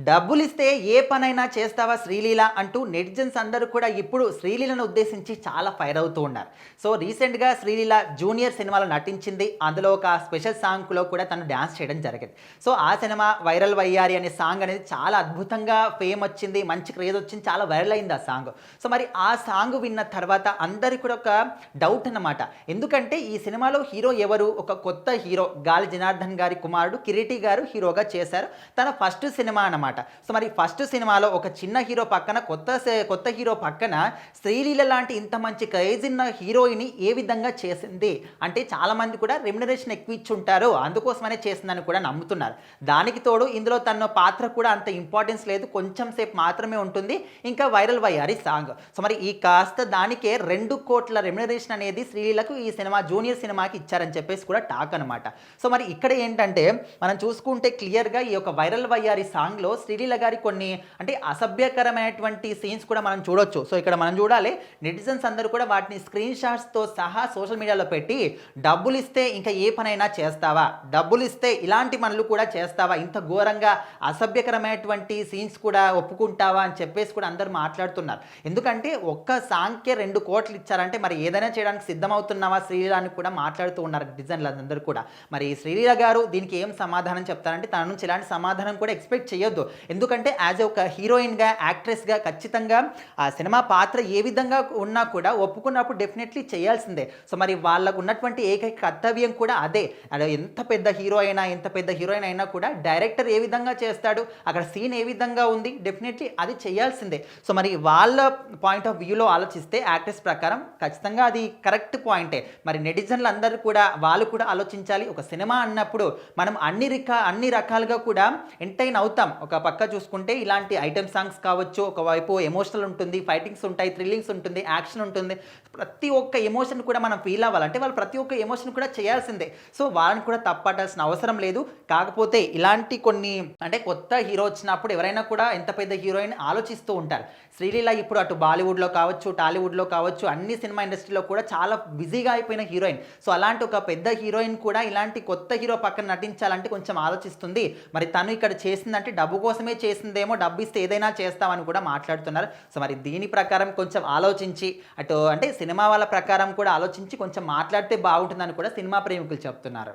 డబ్బులిస్తే ఏ పనైనా చేస్తావా శ్రీలీల అంటూ నెటిజన్స్ అందరూ కూడా ఇప్పుడు శ్రీలీలను ఉద్దేశించి చాలా ఫైర్ అవుతూ ఉన్నారు. సో రీసెంట్‌గా శ్రీలీల జూనియర్ సినిమాలో నటించింది. అందులో ఒక స్పెషల్ సాంగ్‌లో కూడా తను డాన్స్ చేయడం జరిగింది. సో ఆ సినిమా 'వైరల్ వయ్యారి' అనే సాంగ్ అనేది చాలా అద్భుతంగా ఫేమ్ వచ్చింది. మంచి క్రేజ్ వచ్చింది. చాలా వైరల్ అయింది ఆ సాంగ్. సో మరి ఆ సాంగ్ విన్న తర్వాత అందరికి కూడా ఒక డౌట్ అన్నమాట. ఎందుకంటే ఈ సినిమాలో హీరో ఎవరు? ఒక కొత్త హీరో గాలి జనార్దన్ గారి కుమారుడు కిరీటి గారు హీరోగా చేశారు. తన ఫస్ట్ సినిమా అన్నమాట. సో మరి ఫస్ట్ సినిమాలో ఒక చిన్న హీరో పక్కన కొత్త హీరో పక్కన శ్రీలీల లాంటి ఇంత మంచి క్రేజ్ ఉన్న హీరోయిన్ ఏ విధంగా చేసింది అంటే చాలా మంది కూడా రెమ్యునరేషన్ ఎక్కువ ఇచ్చుంటారు, అందుకోసమనే చేసిందని కూడా నమ్ముతున్నారు. దానికి తోడు ఇందులో తన పాత్ర కూడా అంత ఇంపార్టెన్స్ లేదు, కొంచెం సేపు మాత్రమే ఉంటుంది. ఇంకా వైరల్ వయ్యారి సాంగ్. సో మరి ఈ కాస్త దానికే 2 కోట్ల రెమ్యునరేషన్ అనేది శ్రీలీలకు ఈ సినిమా జూనియర్ సినిమాకి ఇచ్చారని చెప్పేసి కూడా టాక్ అనమాట. సో మరి ఇక్కడ ఏంటంటే మనం చూసుకుంటే క్లియర్గా ఈ యొక్క వైరల్ వయ్యారి సాంగ్లో శ్రీలీల గారి కొన్ని అంటే అసభ్యకరమైనటువంటి సీన్స్ కూడా మనం చూడొచ్చు. సో ఇక్కడ మనం చూడాలి, నెటిజన్స్ అందరూ కూడా వాటిని స్క్రీన్ షాట్స్తో సహా సోషల్ మీడియాలో పెట్టి డబ్బులు ఇస్తే ఇంకా ఏ పనైనా చేస్తావా, డబ్బులు ఇస్తే ఇలాంటి పనులు కూడా చేస్తావా, ఇంత ఘోరంగా అసభ్యకరమైనటువంటి సీన్స్ కూడా ఒప్పుకుంటావా అని చెప్పేసి కూడా అందరూ మాట్లాడుతున్నారు. ఎందుకంటే ఒక్క సాంగ్కే 2 కోట్లు ఇచ్చారంటే మరి ఏదైనా చేయడానికి సిద్ధమవుతున్నావా శ్రీలీల అని కూడా మాట్లాడుతూ ఉన్నారు డిజైన్లు అందరూ కూడా. మరి శ్రీలీల గారు దీనికి ఏం సమాధానం చెప్తారంటే తన నుంచి ఇలాంటి సమాధానం కూడా ఎక్స్పెక్ట్ చేయొద్దు. ఎందుకంటే యాజ్ ఒక హీరోయిన్గా యాక్ట్రెస్గా ఖచ్చితంగా ఆ సినిమా పాత్ర ఏ విధంగా ఉన్నా కూడా ఒప్పుకున్నప్పుడు డెఫినెట్లీ చేయాల్సిందే. సో మరి వాళ్ళకు ఉన్నటువంటి ఏకైక కర్తవ్యం కూడా అదే. అది ఎంత పెద్ద హీరోయిన్ అయినా కూడా డైరెక్టర్ ఏ విధంగా చేస్తాడు, అక్కడ సీన్ ఏ విధంగా ఉంది, డెఫినెట్లీ అది చేయాల్సిందే. సో మరి వాళ్ళ పాయింట్ ఆఫ్ వ్యూలో ఆలోచిస్తే యాక్ట్రెస్ ప్రకారం ఖచ్చితంగా అది కరెక్ట్ పాయింటే. మరి నెటిజన్లు అందరూ కూడా వాళ్ళు కూడా ఆలోచించాలి. ఒక సినిమా అన్నప్పుడు మనం అన్ని రకాలుగా కూడా ఎంటర్టైన్ అవుతాం. ఒక పక్క చూసుకుంటే ఇలాంటి ఐటెమ్ సాంగ్స్ కావచ్చు, ఒకవైపు ఎమోషనల్ ఉంటుంది, ఫైటింగ్స్ ఉంటాయి, థ్రిల్లింగ్స్ ఉంటుంది, యాక్షన్ ఉంటుంది. ప్రతి ఒక్క ఎమోషన్ కూడా మనం ఫీల్ అవ్వాలంటే వాళ్ళు ప్రతి ఒక్క ఎమోషన్ కూడా చేయాల్సిందే. సో వాళ్ళని కూడా తప్పటాల్సిన అవసరం లేదు. కాకపోతే ఇలాంటి కొన్ని అంటే కొత్త హీరో వచ్చినప్పుడు ఎవరైనా కూడా ఎంత పెద్ద హీరోయిన్ ఆలోచిస్తూ ఉంటారు. శ్రీలీల ఇప్పుడు అటు బాలీవుడ్లో కావచ్చు, టాలీవుడ్లో కావచ్చు, అన్ని సినిమా ఇండస్ట్రీలో కూడా చాలా బిజీగా అయిపోయిన హీరోయిన్. సో అలాంటి ఒక పెద్ద హీరోయిన్ కూడా ఇలాంటి కొత్త హీరో పక్కన నటించాలంటే కొంచెం ఆలోచిస్తుంది. మరి తను ఇక్కడ చేసిందంటే డబ్బు కోసమే చేసిందేమో, డబ్బు ఇస్తే ఏదైనా చేస్తామని కూడా మాట్లాడుతున్నారు. సో మరి దీని ప్రకారం కొంచెం ఆలోచించి అటు అంటే సినిమా వాళ్ళ ప్రకారం కూడా ఆలోచించి కొంచెం మాట్లాడితే బాగుంటుందని కూడా సినిమా ప్రేమికులు చెప్తున్నారు.